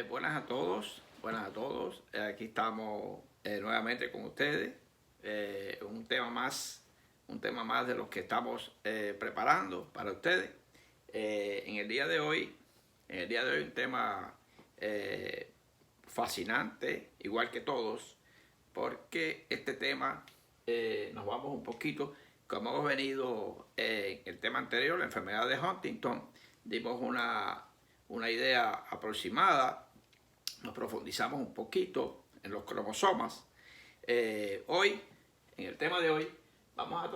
Buenas a todos, buenas a todos. Aquí estamos nuevamente con ustedes. Un tema más de los que estamos preparando para ustedes. En el día de hoy, un tema fascinante, igual que todos, porque este tema nos vamos un poquito, como hemos venido en el tema anterior, la enfermedad de Huntington, dimos una idea aproximada, nos profundizamos un poquito en los cromosomas. Hoy, en el tema de hoy, vamos a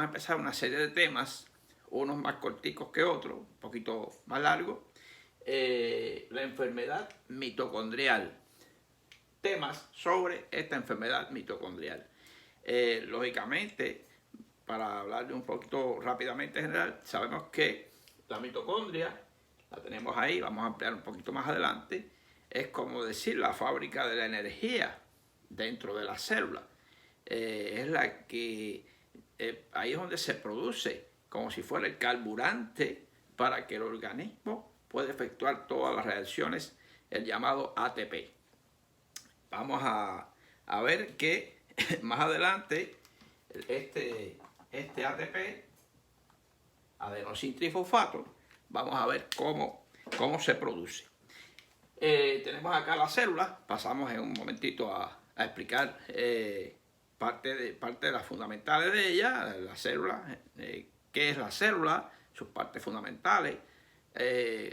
empezar una serie de temas, unos más corticos que otros, un poquito más largos. La enfermedad mitocondrial, temas sobre esta enfermedad mitocondrial. Lógicamente, para hablarle un poquito rápidamente en general, sabemos que la mitocondria, la tenemos ahí, vamos a ampliar un poquito más adelante, es como decir la fábrica de la energía dentro de la célula. Es la que, ahí es donde se produce como si fuera el carburante para que el organismo pueda efectuar todas las reacciones, el llamado ATP. Vamos a ver que más adelante este ATP, adenosintrifosfato, vamos a ver cómo se produce. Tenemos acá la célula, pasamos en un momentito a explicar parte de las fundamentales de ella, la célula, qué es la célula, sus partes fundamentales,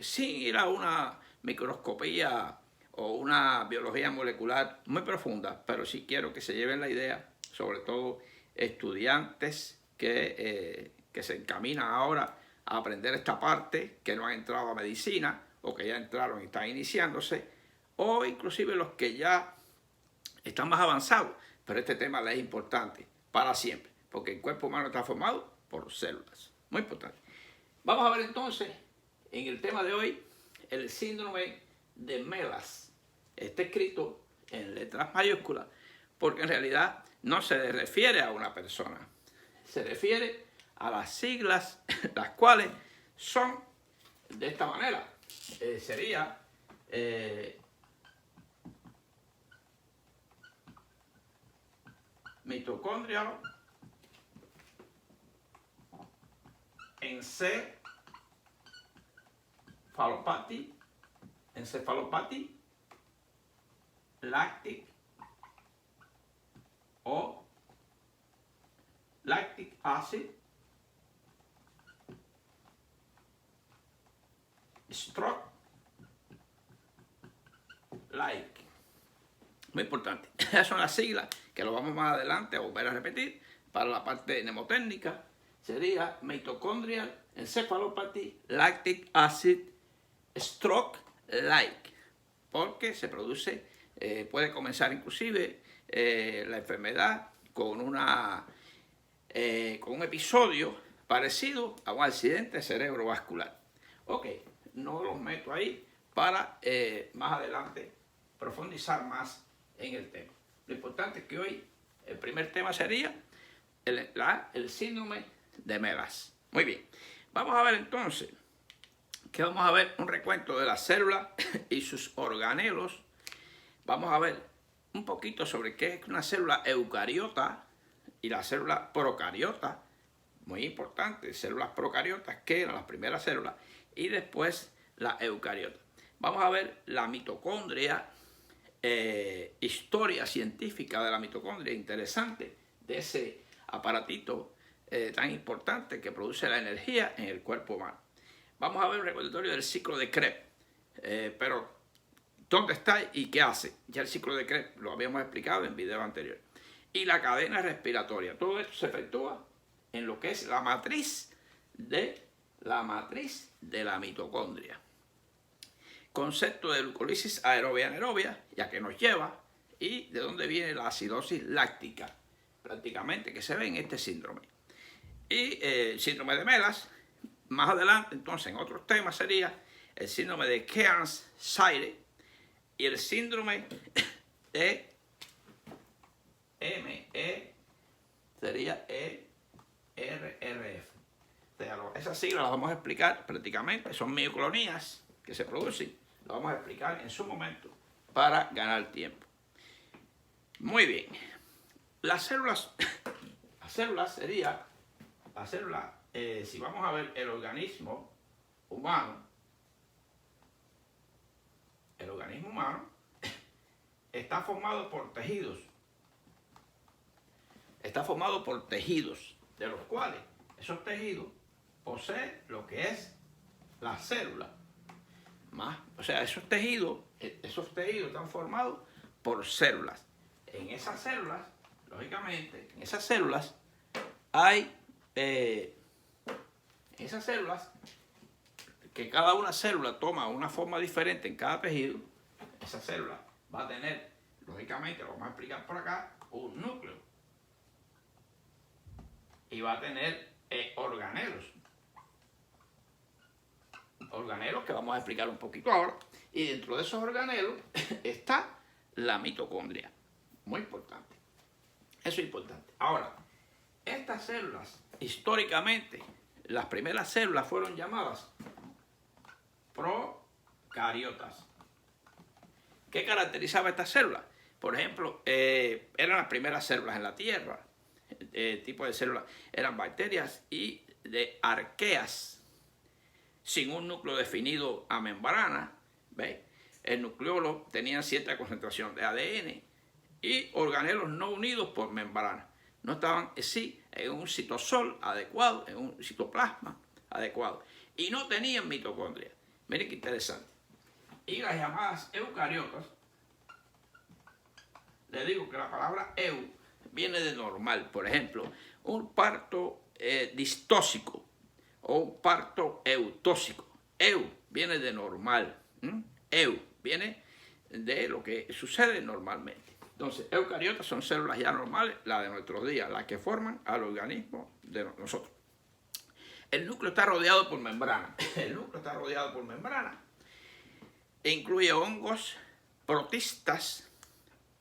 sin ir a una microscopía o una biología molecular muy profunda, pero sí quiero que se lleven la idea, sobre todo estudiantes que se encaminan ahora a aprender esta parte, que no han entrado a medicina o que ya entraron y están iniciándose, o inclusive los que ya están más avanzados, pero este tema les es importante para siempre, porque el cuerpo humano está formado por células, muy importante. Vamos a ver entonces, en el tema de hoy, el síndrome de Melas. Está escrito en letras mayúsculas, porque en realidad no se refiere a una persona, se refiere a las siglas, las cuales son de esta manera. Sería mitocondrial encefalopathy lactic o lactic acid stroke like. Muy importante. Esas son las siglas que lo vamos más adelante a volver a repetir. Para la parte mnemotécnica sería mitocondrial encephalopathy lactic acid stroke like, porque se produce, puede comenzar inclusive la enfermedad con un episodio parecido a un accidente cerebrovascular. Ok, no los meto ahí para más adelante profundizar más en el tema. Lo importante es que hoy el primer tema sería el síndrome de Melas. Muy bien, vamos a ver entonces que vamos a ver un recuento de las células y sus organelos. Vamos a ver un poquito sobre qué es una célula eucariota y la célula procariota. Muy importante, células procariotas, que eran las primeras células, y después la eucariota. Vamos a ver la mitocondria, historia científica de la mitocondria, interesante, de ese aparatito tan importante que produce la energía en el cuerpo humano. Vamos a ver un recordatorio del ciclo de Krebs, pero ¿dónde está y qué hace? Ya el ciclo de Krebs lo habíamos explicado en video anterior. Y la cadena respiratoria, todo esto se efectúa en lo que es la matriz de la mitocondria. Concepto de glucólisis aerobia anaerobia, ya que nos lleva, y de dónde viene la acidosis láctica, prácticamente, que se ve en este síndrome. Y el síndrome de Melas, más adelante, entonces, en otros temas sería el síndrome de Kearns-Sayre y el síndrome de sería ERRF. Esas siglas las vamos a explicar prácticamente, son mioclonías que se producen Lo vamos a explicar en su momento para ganar tiempo. Muy bien. Las células, si vamos a ver el organismo humano, está formado por tejidos. De los cuales esos tejidos poseen lo que es la célula. O sea, esos tejidos están formados por células. En esas células, lógicamente, hay que cada una célula toma una forma diferente en cada tejido. Esa célula va a tener, lógicamente, lo vamos a explicar por acá, un núcleo. Y va a tener organelos. Organelos que vamos a explicar un poquito ahora. Y dentro de esos organelos está la mitocondria. Muy importante. Eso es importante. Ahora, estas células, históricamente, las primeras células fueron llamadas procariotas. ¿Qué caracterizaba estas células? Por ejemplo, eran las primeras células en la Tierra. Tipo de células eran bacterias y de arqueas, sin un núcleo definido a membrana. ¿Veis? El nucleolo tenía cierta concentración de ADN y organelos no unidos por membrana. No estaban así en un citosol adecuado, en un citoplasma adecuado. Y no tenían mitocondria. Miren qué interesante. Y las llamadas eucariotas, le digo que la palabra eu viene de normal. Por ejemplo, un parto distóxico o un parto eutóxico. Eu viene de normal. Eu viene de lo que sucede normalmente. Entonces, eucariotas son células ya normales, las de nuestros días, las que forman al organismo de nosotros. El núcleo está rodeado por membrana. Incluye hongos, protistas,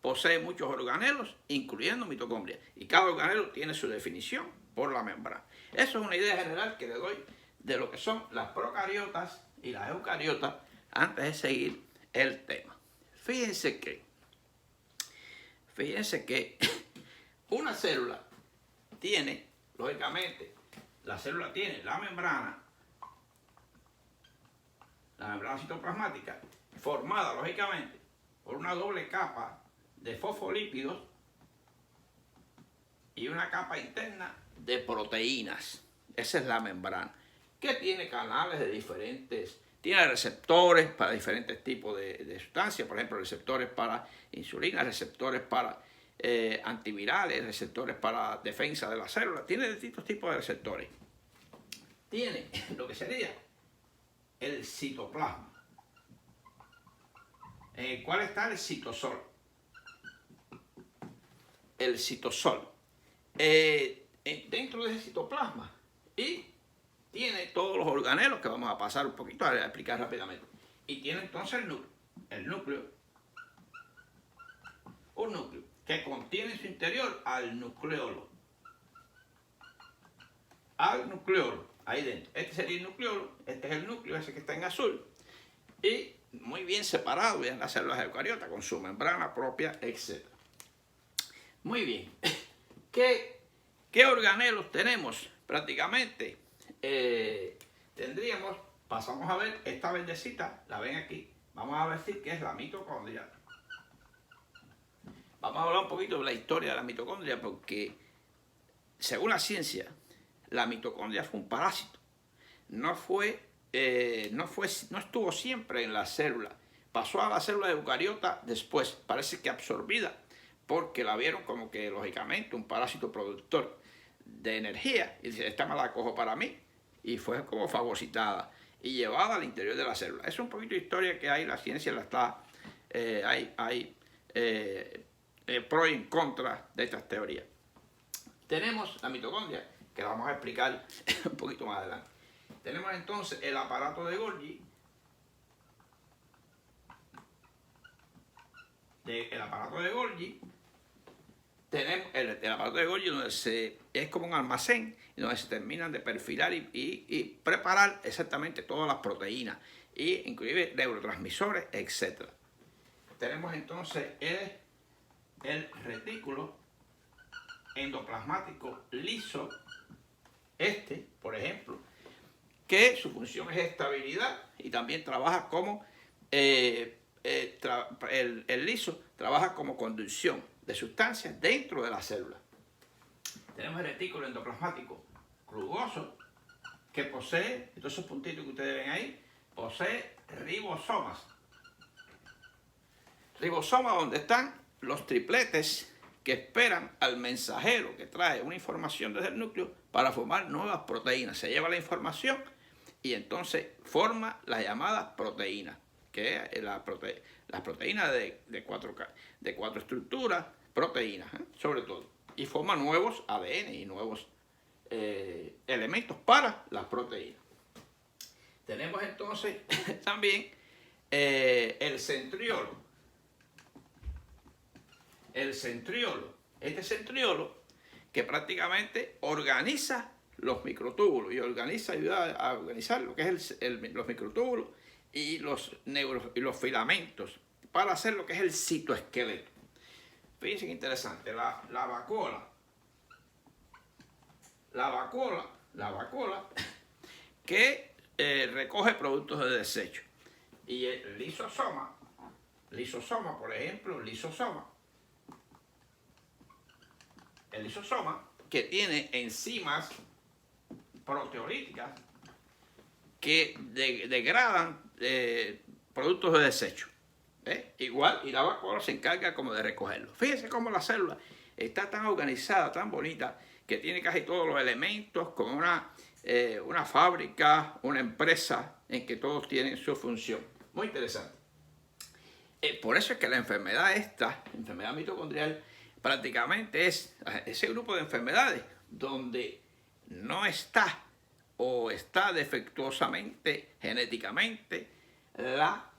posee muchos organelos, incluyendo mitocondria. Y cada organelo tiene su definición por la membrana. Eso es una idea general que le doy de lo que son las procariotas y las eucariotas antes de seguir el tema. Fíjense que una célula tiene, lógicamente, la célula tiene la membrana citoplasmática, formada, lógicamente, por una doble capa de fosfolípidos y una capa interna de proteínas. Esa es la membrana, que tiene canales de diferentes, tiene receptores para diferentes tipos de sustancias, por ejemplo, receptores para insulina, receptores para antivirales, receptores para defensa de la célula, tiene distintos tipos de receptores. Tiene lo que sería el citoplasma, en el cual está el citosol. Dentro de ese citoplasma, y tiene todos los organelos que vamos a pasar un poquito a explicar rápidamente. Y tiene entonces el núcleo, un núcleo que contiene en su interior al nucleolo. Ahí dentro. Este sería el nucleolo, este es el núcleo, ese que está en azul. Y muy bien separado en las células eucariotas, con su membrana propia, etc. Muy bien. ¿Qué organelos tenemos? Prácticamente pasamos a ver esta verdecita, la ven aquí, vamos a decir que es la mitocondria. Vamos a hablar un poquito de la historia de la mitocondria, porque según la ciencia, la mitocondria fue un parásito. No estuvo siempre en la célula. Pasó a la célula eucariota después, parece que absorbida, porque la vieron como que, lógicamente, un parásito productor de energía. Y dice, esta me la cojo para mí. Y fue como fagocitada y llevada al interior de la célula. Es un poquito de historia que hay, la ciencia la está... hay pro y en contra de estas teorías. Tenemos la mitocondria, que la vamos a explicar un poquito más adelante. Tenemos entonces el aparato de Golgi. El aparato de Golgi, tenemos el aparato de Golgi, donde es como un almacén, donde se terminan de perfilar y preparar exactamente todas las proteínas y inclusive neurotransmisores, etc. Tenemos entonces el retículo endoplasmático liso, por ejemplo, que su función es estabilidad y también trabaja como, el liso trabaja como conducción de sustancias dentro de la célula. Tenemos el retículo endoplasmático rugoso, que posee, todos esos puntitos que ustedes ven ahí, posee ribosomas. Ribosomas donde están los tripletes que esperan al mensajero que trae una información desde el núcleo para formar nuevas proteínas. Se lleva la información y entonces forma las llamadas proteínas, que es las proteínas de cuatro estructuras, proteínas, sobre todo, y forma nuevos ADN y nuevos elementos para las proteínas. Tenemos entonces también el centriolo. El centriolo. Este centriolo que prácticamente organiza los microtúbulos y ayuda a organizar lo que es los microtúbulos y los filamentos para hacer lo que es el citoesqueleto. Fíjense qué interesante, la vacuola. La vacuola que recoge productos de desecho. Y el lisosoma, por ejemplo, el lisosoma que tiene enzimas proteolíticas que degradan productos de desecho. Igual, y la vacuola se encarga como de recogerlo. Fíjense cómo la célula está tan organizada, tan bonita, que tiene casi todos los elementos, como una fábrica, una empresa en que todos tienen su función. Muy interesante. Por eso es que la enfermedad mitocondrial, prácticamente es ese grupo de enfermedades donde no está o está defectuosamente, genéticamente, la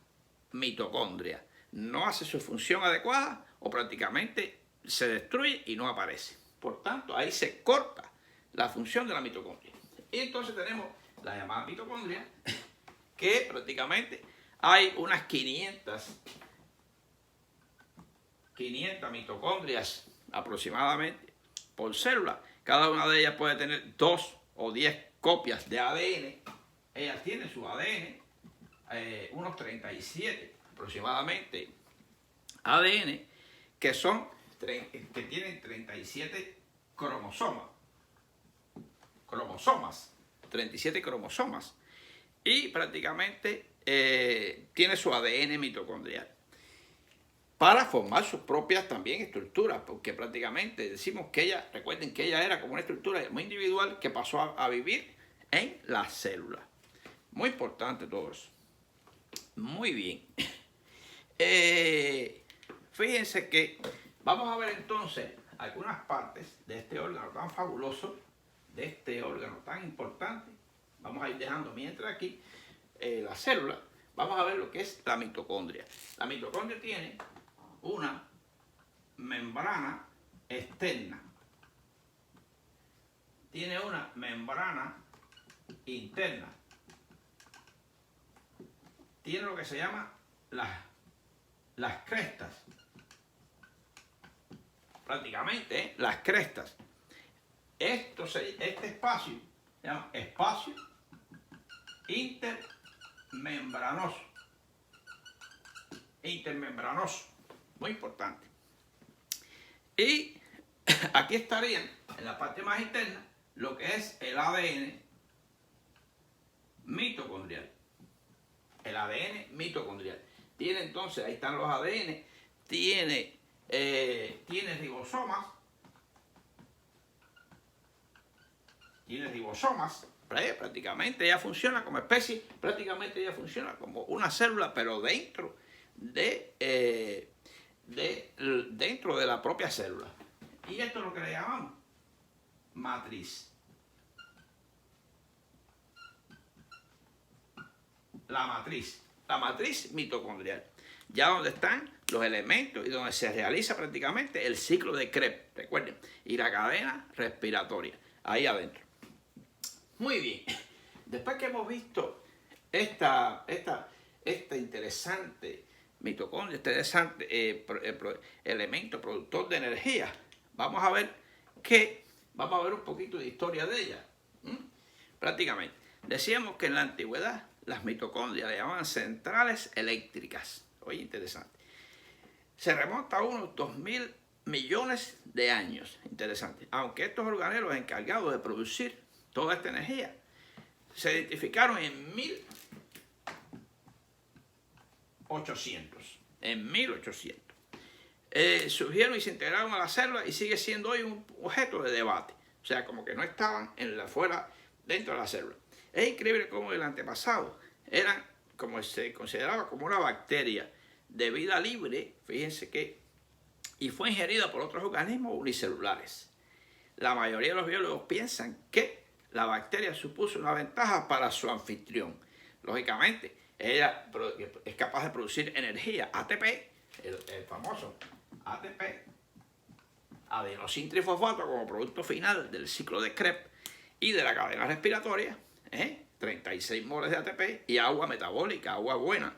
mitocondria. No hace su función adecuada o prácticamente se destruye y no aparece. Por tanto, ahí se corta la función de la mitocondria. Y entonces tenemos la llamada mitocondria, que prácticamente hay unas 500 mitocondrias aproximadamente por célula. Cada una de ellas puede tener 2 o 10 copias de ADN. Ella tiene su ADN, unos 37 aproximadamente ADN, que tienen 37 cromosomas, y prácticamente tiene su ADN mitocondrial para formar sus propias también estructuras, porque prácticamente decimos que recuerden que ella era como una estructura muy individual que pasó a vivir en la célula. Muy importante todo eso. Muy bien. Fíjense que vamos a ver entonces algunas partes de este órgano tan fabuloso, de este órgano tan importante. Vamos a ir dejando mientras aquí la célula. Vamos a ver lo que es la mitocondria. La mitocondria tiene una membrana externa. Tiene una membrana interna. Tiene lo que se llama las crestas. Prácticamente, las crestas. Este espacio se llama espacio intermembranoso. Muy importante. Y aquí estarían, en la parte más interna, lo que es el ADN mitocondrial. El ADN mitocondrial. Tiene entonces, ahí están los ADN, tiene ribosomas. Prácticamente ella funciona como especie, prácticamente ella funciona como una célula, pero dentro de la propia célula. Y esto es lo que le llamamos matriz. La matriz mitocondrial. Ya donde están los elementos y donde se realiza prácticamente el ciclo de Krebs, recuerden, y la cadena respiratoria, ahí adentro. Muy bien, después que hemos visto esta interesante mitocondria, este interesante elemento productor de energía, vamos a ver un poquito de historia de ella. Prácticamente. Decíamos que en la antigüedad las mitocondrias le llamaban centrales eléctricas. Oye, interesante. Se remonta a unos 2000 millones de años. Interesante. Aunque estos organelos encargados de producir toda esta energía se identificaron en 1800. En 1800. Surgieron y se integraron a la célula y sigue siendo hoy un objeto de debate. O sea, como que no estaban dentro de la célula. Es increíble cómo el antepasado eran, como se consideraba, como una bacteria de vida libre, fíjense que, y fue ingerida por otros organismos unicelulares. La mayoría de los biólogos piensan que la bacteria supuso una ventaja para su anfitrión. Lógicamente, ella es capaz de producir energía, ATP, el famoso ATP, adenosintrifosfato, como producto final del ciclo de Krebs y de la cadena respiratoria, 36 moles de ATP y agua metabólica, agua buena.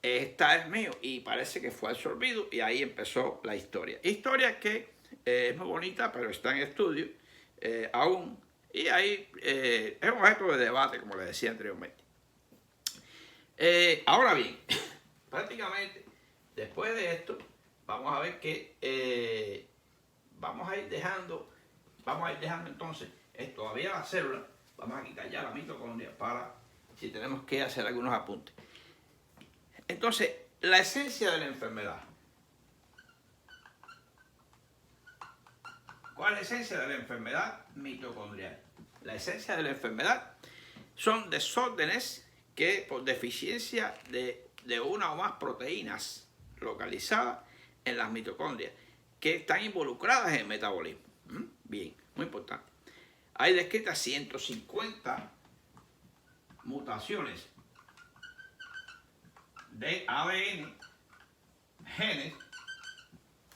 Esta es mío y parece que fue absorbido y ahí empezó la historia. Historia que es muy bonita, pero está en estudio aún. Y ahí es un objeto de debate, como les decía anteriormente. Ahora bien, prácticamente después de esto, vamos a ver que vamos a ir dejando entonces todavía la célula. Vamos a quitar ya la mitocondria para si tenemos que hacer algunos apuntes. Entonces, la esencia de la enfermedad. ¿Cuál es la esencia de la enfermedad mitocondrial? La esencia de la enfermedad son desórdenes que por deficiencia de una o más proteínas localizadas en las mitocondrias que están involucradas en el metabolismo. Bien, muy importante. Hay descritas 150 mutaciones de ADN, genes,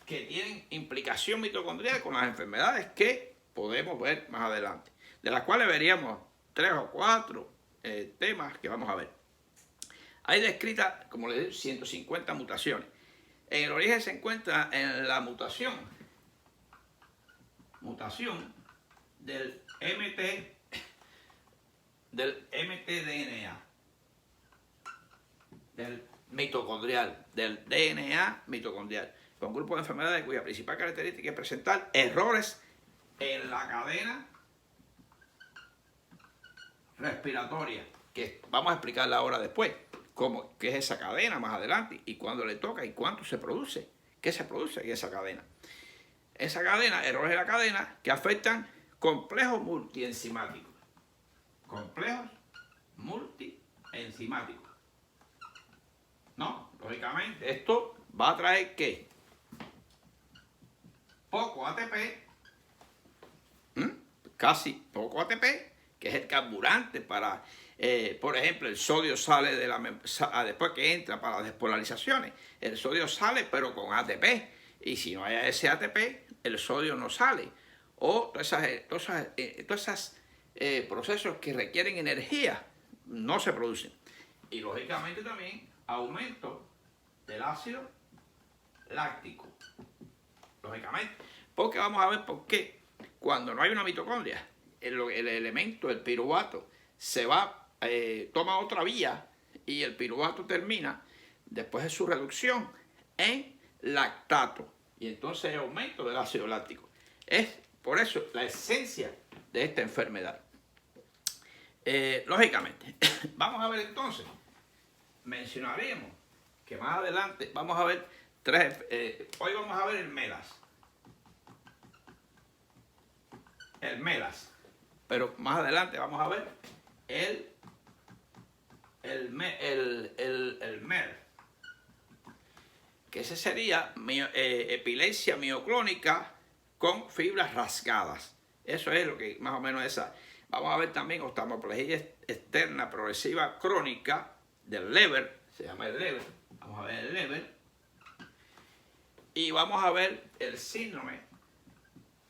que tienen implicación mitocondrial con las enfermedades que podemos ver más adelante, de las cuales veríamos 3 o 4 temas que vamos a ver. Hay descritas, como les digo, 150 mutaciones. En el origen se encuentra en la mutación del mtDNA, del mitocondrial, del DNA mitocondrial, con un grupo de enfermedades cuya principal característica es presentar errores en la cadena respiratoria, que vamos a explicarla ahora después, qué es esa cadena más adelante y cuándo le toca y cuánto se produce, qué se produce en esa cadena. Esa cadena, errores en la cadena que afectan complejos multienzimáticos. Complejos multienzimáticos. No, lógicamente, esto va a traer ¿qué? Poco ATP, casi poco ATP, que es el carburante para, por ejemplo, el sodio sale después que entra para las despolarizaciones, el sodio sale pero con ATP, y si no hay ese ATP, el sodio no sale, o todos esos procesos que requieren energía no se producen. Y lógicamente también aumento del ácido láctico, lógicamente, porque vamos a ver por qué cuando no hay una mitocondria, el elemento, el piruvato, se va, toma otra vía y el piruvato termina, después de su reducción, en lactato. Y entonces hay aumento del ácido láctico. Es por eso la esencia de esta enfermedad. Lógicamente, vamos a ver entonces, mencionaremos que más adelante vamos a ver hoy vamos a ver el MELAS, pero más adelante vamos a ver el MER, que ese sería epilepsia mioclónica con fibras rasgadas. Eso es lo que más o menos esa. Vamos a ver también oftalmoplegia externa progresiva crónica del Leber, se llama el Leber. Vamos a ver el Leber. Y vamos a ver el síndrome,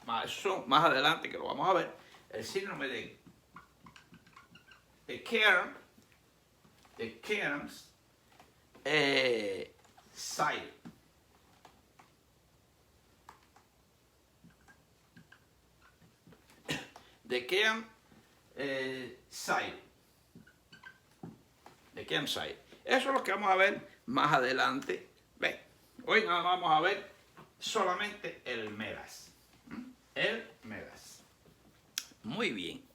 más adelante que lo vamos a ver, el síndrome de Kern, de Kearns Side. De Kearns Side. De Kearns Side. Eso es lo que vamos a ver más adelante. ¿Ven? Hoy no vamos a ver solamente el MELAS. El MELAS. Muy bien.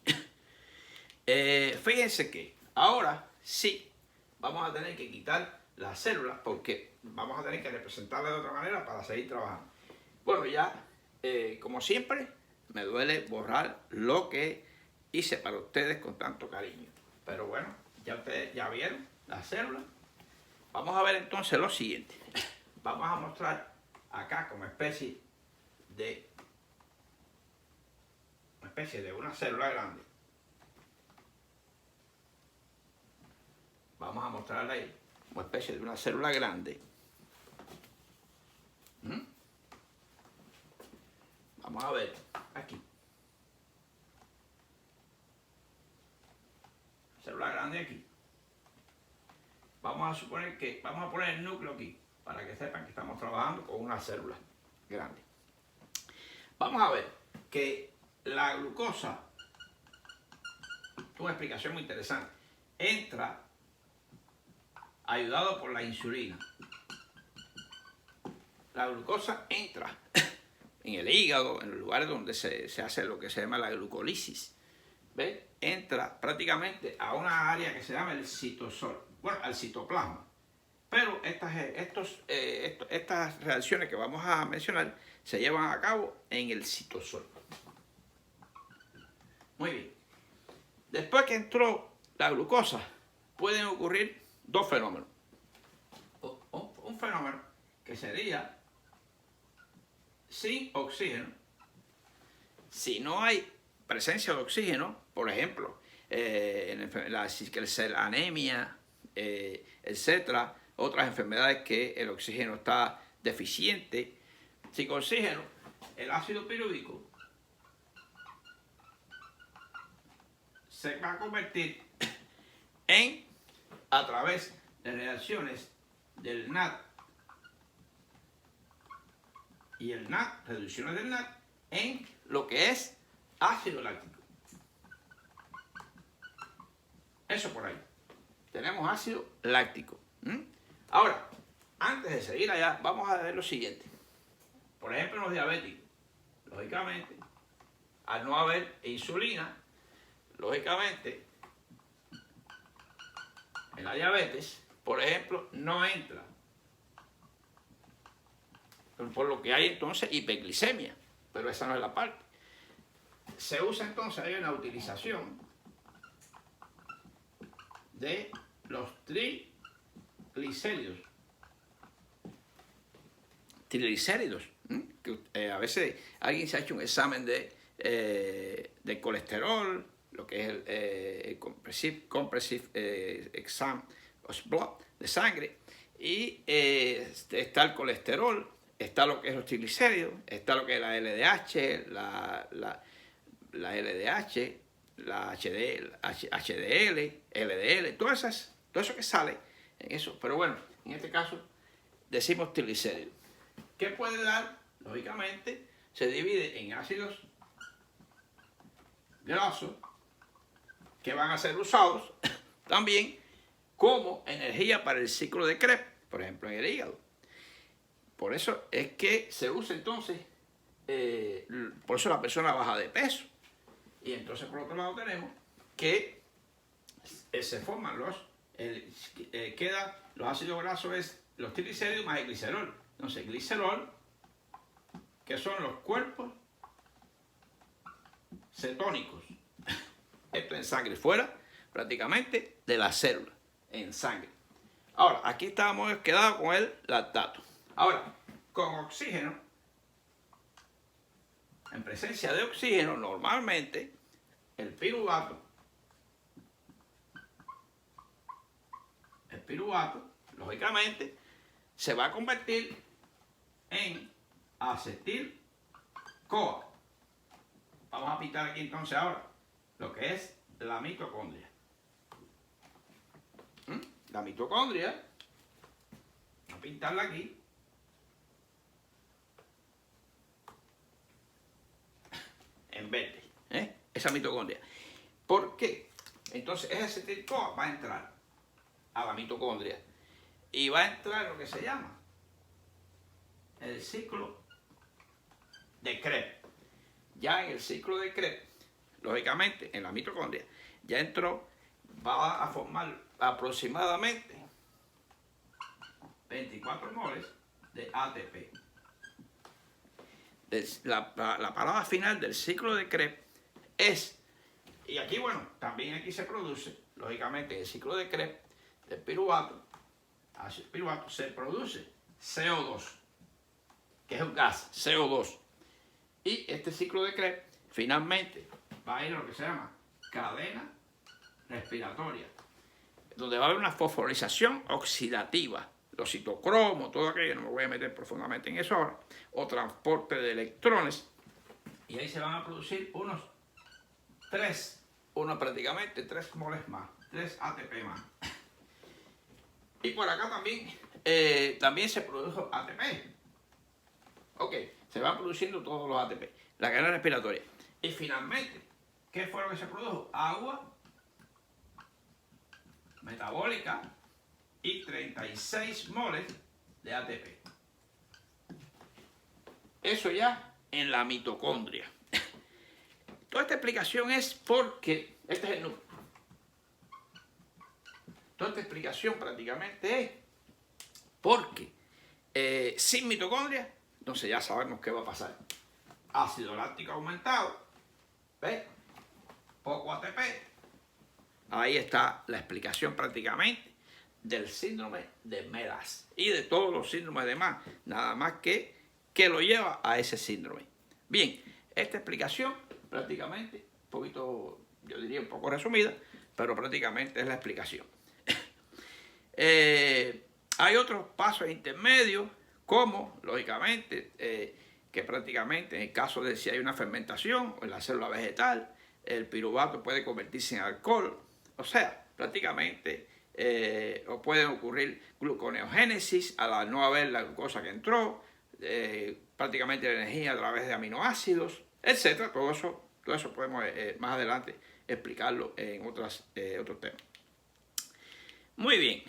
Fíjense que ahora sí vamos a tener que quitar las células porque vamos a tener que representarlas de otra manera para seguir trabajando. Bueno, ya como siempre me duele borrar lo que hice para ustedes con tanto cariño. Pero bueno, ya ustedes ya vieron las células. Vamos a ver entonces lo siguiente. Vamos a mostrar acá como especie de una célula grande. Vamos a mostrarla ahí como especie de una célula grande. Vamos a ver aquí. Célula grande aquí. Vamos a suponer que vamos a poner el núcleo aquí para que sepan que estamos trabajando con una célula grande. Vamos a ver que la glucosa, una explicación muy interesante, entra ayudado por la insulina. La glucosa entra en el hígado, en los lugares donde se hace lo que se llama la glucólisis. ¿Ve? Entra prácticamente a una área que se llama el citosol, bueno, al citoplasma. Pero estas reacciones que vamos a mencionar se llevan a cabo en el citosol. Muy bien. Después que entró la glucosa, pueden ocurrir dos fenómenos. Un fenómeno que sería sin oxígeno. Si no hay presencia de oxígeno, por ejemplo, la anemia, etcétera, otras enfermedades que el oxígeno está deficiente, sin oxígeno, el ácido pirúvico se va a convertir a través de reacciones del NAD y el NAD, reducciones del NAD, en lo que es ácido láctico. Eso por ahí. Tenemos ácido láctico. Ahora, antes de seguir allá, vamos a ver lo siguiente. Por ejemplo, en los diabéticos, lógicamente, al no haber insulina, lógicamente, en la diabetes, por ejemplo, no entra. Por lo que hay entonces hiperglicemia, pero esa no es la parte. Se usa entonces, hay una utilización de los triglicéridos. Triglicéridos, que a veces alguien se ha hecho un examen de colesterol, lo que es el comprehensive exam of blood, de sangre, y está el colesterol, está lo que es los triglicéridos, está lo que es la LDH, la LDH, la HDL, LDL, todo eso que sale en eso. Pero bueno, en este caso decimos triglicéridos. ¿Qué puede dar? Lógicamente se divide en ácidos grasos que van a ser usados también como energía para el ciclo de Krebs, por ejemplo en el hígado. Por eso es que se usa entonces, por eso la persona baja de peso. Y entonces por otro lado tenemos que se forman quedan los ácidos grasos, los triglicéridos más el glicerol. Entonces glicerol, que son los cuerpos cetónicos. Esto en sangre, fuera prácticamente de la célula, en sangre. Ahora, aquí estábamos quedados con el lactato. Ahora, con oxígeno, en presencia de oxígeno, normalmente el piruvato, lógicamente, se va a convertir en acetil-CoA. Vamos a pintar aquí entonces ahora lo que es la mitocondria. la mitocondria, voy a pintarla aquí, en verde, esa mitocondria. ¿Por qué? Entonces ese acetil-CoA va a entrar a la mitocondria y va a entrar lo que se llama el ciclo de Krebs. Ya en el ciclo de Krebs, lógicamente en la mitocondria, ya entró, va a formar aproximadamente 24 moles de ATP. La parada final del ciclo de Krebs es, y aquí bueno, también aquí se produce, lógicamente en el ciclo de Krebs, del piruvato, ácido piruvato, se produce CO2, que es un gas, CO2. Y este ciclo de Krebs finalmente va a ir a lo que se llama cadena respiratoria, donde va a haber una fosforización oxidativa, los citocromos, todo aquello, no me voy a meter profundamente en eso ahora, o transporte de electrones, y ahí se van a producir prácticamente 3 moles más, 3 ATP más. Y por acá también se produjo ATP. Ok, se van produciendo todos los ATP, la cadena respiratoria. Y finalmente, ¿qué fue lo que se produjo? Agua metabólica y 36 moles de ATP. Eso ya en la mitocondria. Toda esta explicación es porque, este es el núcleo. Toda esta explicación prácticamente es porque sin mitocondria, entonces ya sabemos qué va a pasar. Ácido láctico aumentado, ¿ves? Poco ATP. Ahí está la explicación prácticamente del síndrome de Mélas y de todos los síndromes demás, nada más que lo lleva a ese síndrome. Bien, esta explicación prácticamente, un poquito, yo diría un poco resumida, pero prácticamente es la explicación. Hay otros pasos intermedios, como, lógicamente, que prácticamente en el caso de si hay una fermentación en la célula vegetal, el piruvato puede convertirse en alcohol, o sea, prácticamente o pueden ocurrir gluconeogénesis al no haber la glucosa que entró, prácticamente la energía a través de aminoácidos, etc. Todo eso podemos más adelante explicarlo en otros temas. Muy bien.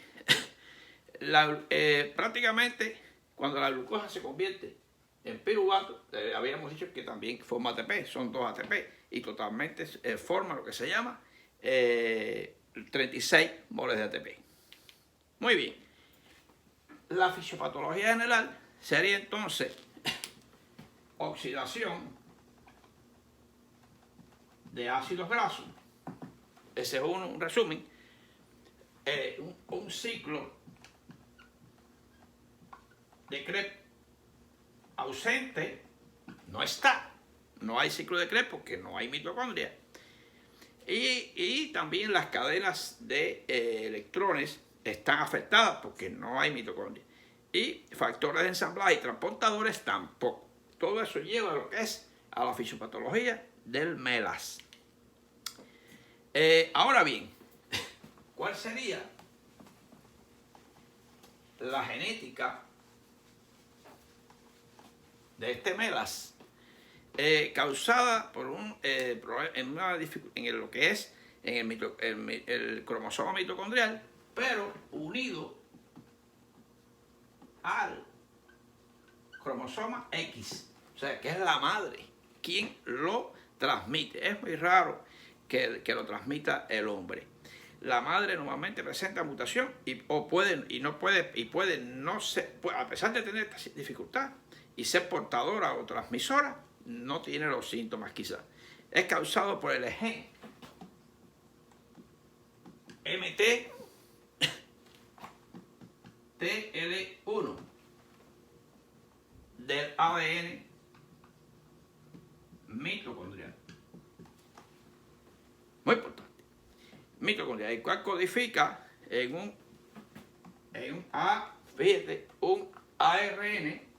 Prácticamente cuando la glucosa se convierte en piruvato, habíamos dicho que también forma ATP, son 2 ATP y totalmente forma lo que se llama 36 moles de ATP. Muy bien. La fisiopatología general sería entonces oxidación de ácidos grasos. Ese es un resumen. Un ciclo de Krebs ausente, no está. No hay ciclo de Krebs porque no hay mitocondria. Y también las cadenas de electrones están afectadas porque no hay mitocondria. Y factores de ensamblaje y transportadores tampoco. Todo eso lleva a lo que es a la fisiopatología del Mélas. Ahora bien, ¿cuál sería la genética de este Mélas? Causada por en lo que es el cromosoma mitocondrial, pero unido al cromosoma X, o sea, que es la madre quien lo transmite. Es muy raro que lo transmita el hombre. La madre normalmente presenta mutación puede no ser, a pesar de tener esta dificultad y ser portadora o transmisora, no tiene los síntomas quizás. Es causado por el gen TL1 del ADN mitocondrial. Muy importante. Mitocondrial, el cual codifica en un ARN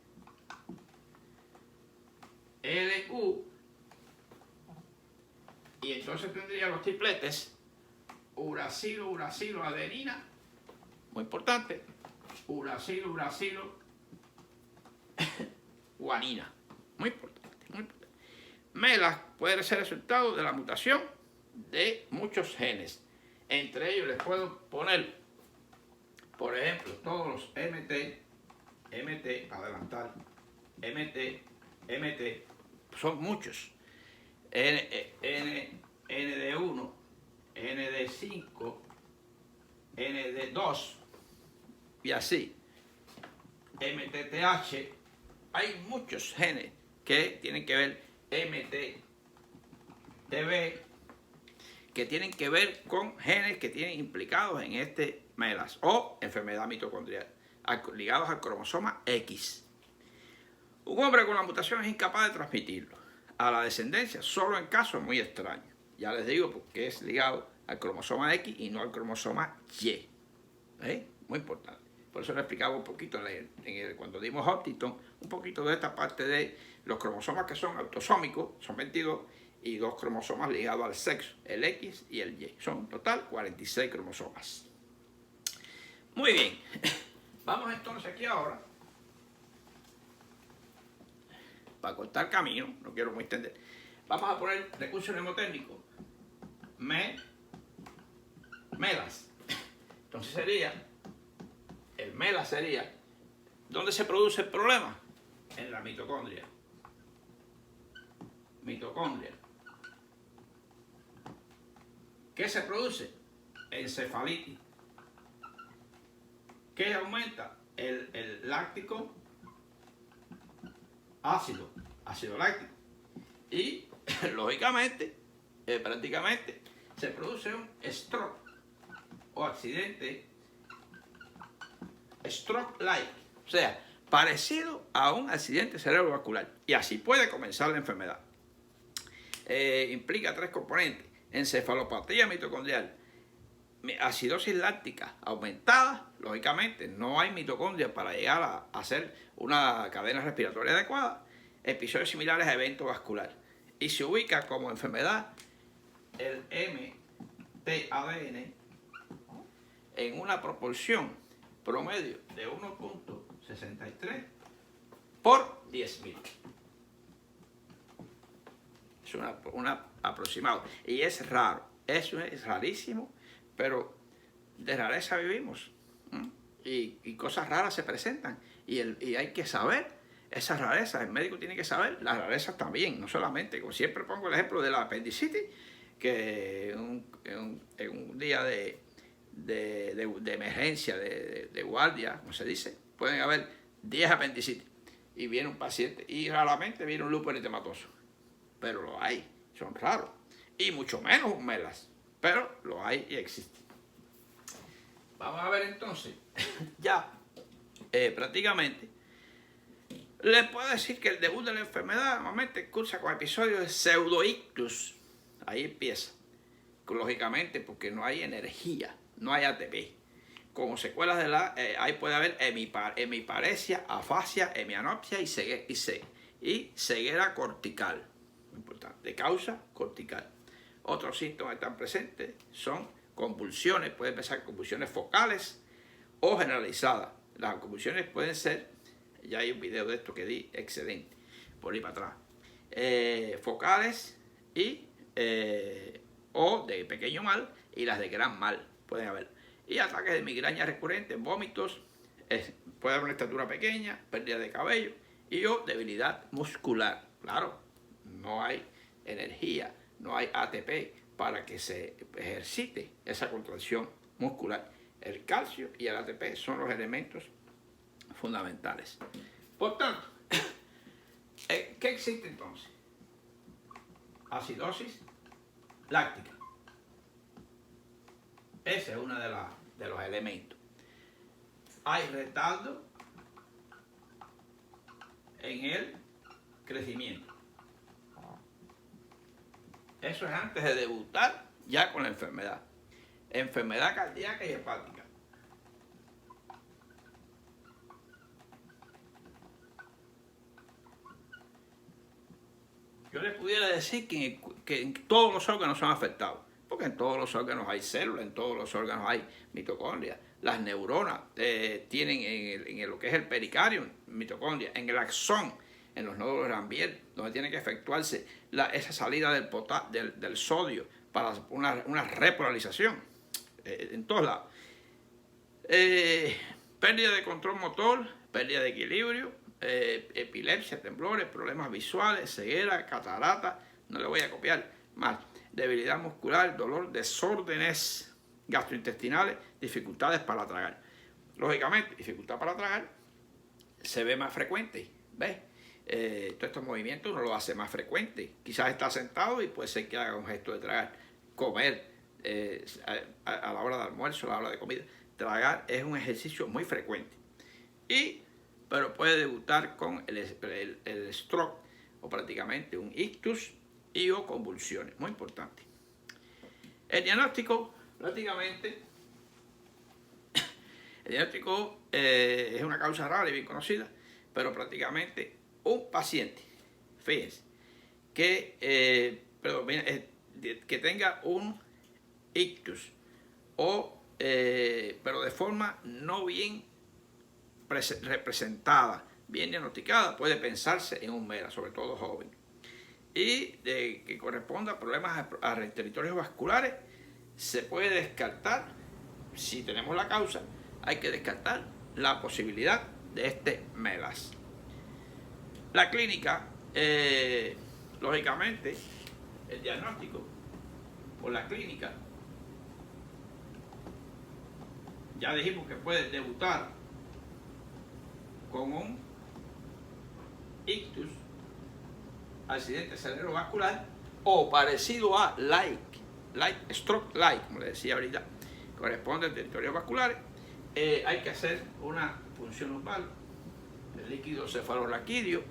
LU, y entonces tendría los tripletes uracilo, adenina, muy importante, uracilo, guanina, muy importante, muy importante. MELAS puede ser resultado de la mutación de muchos genes. Entre ellos les puedo poner, por ejemplo, todos los MT, adelantar, MT, son muchos. ND1, ND5, ND2 y así. MTTH, hay muchos genes que tienen que ver, MTTB, que tienen que ver con genes que tienen implicados en este MELAS o enfermedad mitocondrial, ligados al cromosoma X. Un hombre con la mutación es incapaz de transmitirlo a la descendencia, solo en casos muy extraños. Ya les digo porque es ligado al cromosoma X y no al cromosoma Y. Muy importante. Por eso le explicaba un poquito cuando dimos Huntington, un poquito de esta parte de los cromosomas que son autosómicos, son 22, y 2 cromosomas ligados al sexo, el X y el Y. Son en total 46 cromosomas. Muy bien. Vamos entonces aquí ahora, para cortar camino, no quiero muy extender, vamos a poner recurso mnemotécnico. MELAS. Entonces el MELAS sería, ¿dónde se produce el problema? En la mitocondria. ¿Qué se produce? Encefalitis. ¿Qué aumenta? El láctico ácido láctico. Y lógicamente, prácticamente, se produce un stroke o accidente stroke-like, o sea, parecido a un accidente cerebrovascular. Y así puede comenzar la enfermedad. Implica 3 componentes: encefalopatía mitocondrial, acidosis láctica aumentada, lógicamente no hay mitocondria para llegar a hacer una cadena respiratoria adecuada, episodios similares a eventos vasculares. Y se ubica como enfermedad el mTADN en una proporción promedio de 1.63 por 10.000. Es una aproximado. Y es raro. Eso es rarísimo, pero de rareza vivimos. Y cosas raras se presentan. Y hay que saber esas rarezas. El médico tiene que saber las rarezas también. No solamente, como siempre pongo el ejemplo de la apendicitis, que en un día de emergencia, de guardia, como se dice, pueden haber 10 apendicitis y viene un paciente y raramente viene un lupus eritematoso, pero lo hay, son raros, y mucho menos un MELAS, pero lo hay y existe. Vamos a ver entonces, ya prácticamente les puedo decir que el debut de la enfermedad normalmente cursa con episodios de pseudoictus. Ahí empieza, lógicamente, porque no hay energía, no hay ATP. Como secuelas de ahí puede haber hemiparesia, afasia, hemianopsia y ceguera cortical. Muy importante, de causa cortical. Otros síntomas que están presentes son convulsiones, pueden empezar convulsiones focales o generalizadas. Las convulsiones pueden ser, ya hay un video de esto que di, excelente, por ahí para atrás, focales y o de pequeño mal, y las de gran mal pueden haber. Y ataques de migraña recurrentes, vómitos, puede haber una estatura pequeña, pérdida de cabello y o debilidad muscular. Claro, no hay energía, no hay ATP para que se ejercite esa contracción muscular. El calcio y el ATP son los elementos fundamentales. Por tanto, ¿qué existe entonces? Acidosis láctica. Ese es uno de los elementos. Hay retardo en el crecimiento. Eso es antes de debutar ya con la enfermedad. Enfermedad cardíaca y hepática. Yo les pudiera decir que en todos los órganos son afectados, porque en todos los órganos hay células, en todos los órganos hay mitocondria, las neuronas tienen en lo que es el pericardio, mitocondria, en el axón, en los nódulos de Ranvier, donde tiene que efectuarse esa salida del sodio para una repolarización, en todos lados. Pérdida de control motor, pérdida de equilibrio, epilepsia, temblores, problemas visuales, ceguera, catarata, no le voy a copiar más, debilidad muscular, dolor, desórdenes gastrointestinales, dificultades para tragar. Lógicamente, dificultad para tragar se ve más frecuente, ¿ves? Todos estos movimientos uno lo hace más frecuente. Quizás está sentado y puede ser que haga un gesto de tragar. Comer a la hora de almuerzo, a la hora de comida. Tragar es un ejercicio muy frecuente. Pero puede debutar con el stroke o prácticamente un ictus y o convulsiones. Muy importante. El diagnóstico prácticamente... El diagnóstico es una causa rara y bien conocida, pero prácticamente un paciente, fíjense, que tenga un ictus pero de forma no bien representada, bien diagnosticada, puede pensarse en un MELA, sobre todo joven, y que corresponda a problemas a territorios vasculares, se puede descartar, si tenemos la causa, hay que descartar la posibilidad de este MELAS. La clínica, lógicamente, el diagnóstico por la clínica, ya dijimos que puede debutar con un ictus, accidente cerebrovascular o parecido a stroke like, como le decía ahorita, corresponde a territorios vasculares. Hay que hacer una punción lumbar, el líquido cefalorraquídeo,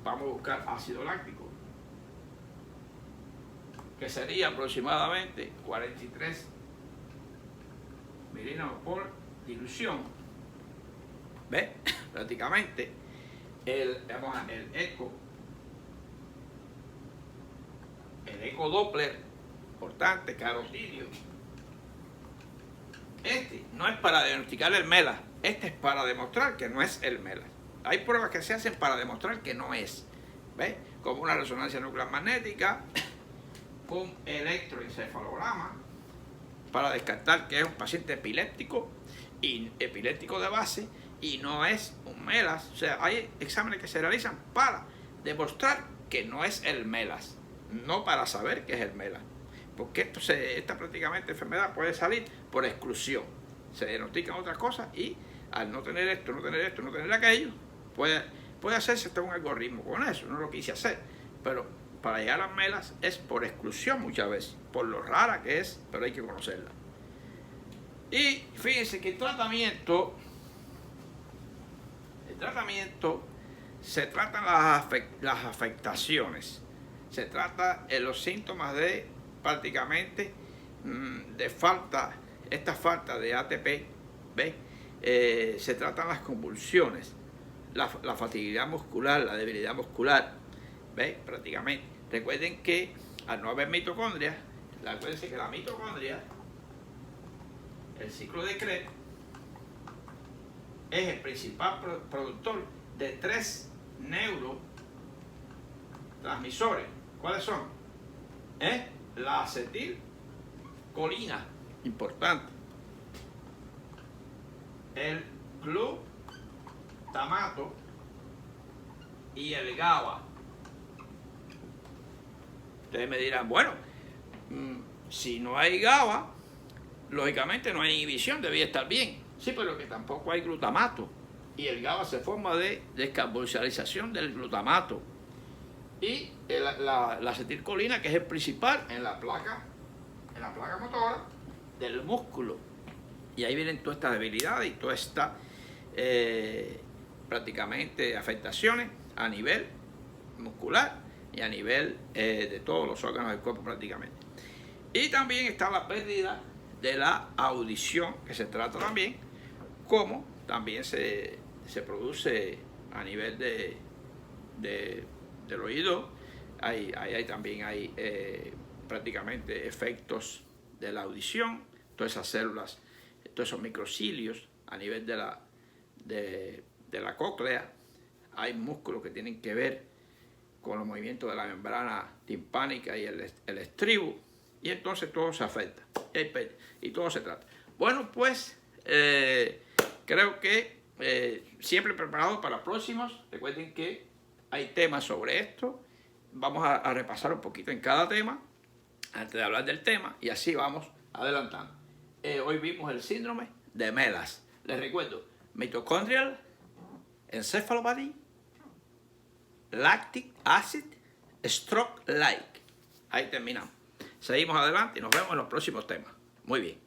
vamos a buscar ácido láctico, que sería aproximadamente 43 miligramos por dilución. ¿Ves? Prácticamente el eco Doppler, importante, carotidio. Este no es para diagnosticar el MELAS, este es para demostrar que no es el MELAS. Hay pruebas que se hacen para demostrar que no es, ¿ves? Como una resonancia nuclear magnética, un electroencefalograma, para descartar que es un paciente epiléptico y epiléptico de base y no es un MELAS. O sea, hay exámenes que se realizan para demostrar que no es el MELAS, no para saber que es el MELAS. Porque esta prácticamente enfermedad puede salir por exclusión. Se diagnostican otras cosas y al no tener esto, no tener aquello, puede hacerse hasta un algoritmo con eso. No lo quise hacer, pero para llegar a las MELAS es por exclusión muchas veces, por lo rara que es, pero hay que conocerla. Y fíjense que el tratamiento se tratan las afectaciones, se trata en los síntomas de prácticamente de esta falta de ATP, ¿ves? Se tratan las convulsiones, la fatiga muscular, la debilidad muscular, ¿ves? Prácticamente. Recuerden que al no haber mitocondria, acuérdense que la mitocondria, el ciclo de Krebs, es el principal productor de 3 neurotransmisores. ¿Cuáles son? La acetilcolina, importante, el glutamato y el GABA. Ustedes me dirán, bueno, si no hay GABA, lógicamente no hay inhibición, debía estar bien. Sí, pero que tampoco hay glutamato. Y el GABA se forma de descarboxilalización del glutamato. Y la acetilcolina, que es el principal en la placa motora del músculo. Y ahí vienen todas estas debilidades y todas estas prácticamente afectaciones a nivel muscular y a nivel de todos los órganos del cuerpo prácticamente. Y también está la pérdida de la audición, que se trata también, como también se produce a nivel del oído. También hay prácticamente efectos de la audición, todas esas células todos esos microcilios a nivel de la cóclea. Hay músculos que tienen que ver con los movimientos de la membrana timpánica y el estribo, y entonces todo se afecta y todo se trata. Bueno, pues creo que siempre preparado para los próximos. Recuerden que hay temas sobre esto. Vamos a repasar un poquito en cada tema antes de hablar del tema, y así vamos adelantando. Hoy vimos el síndrome de MELAS. Les recuerdo: mitochondrial encephalopathy, lactic acid stroke like. Ahí terminamos. Seguimos adelante y nos vemos en los próximos temas. Muy bien.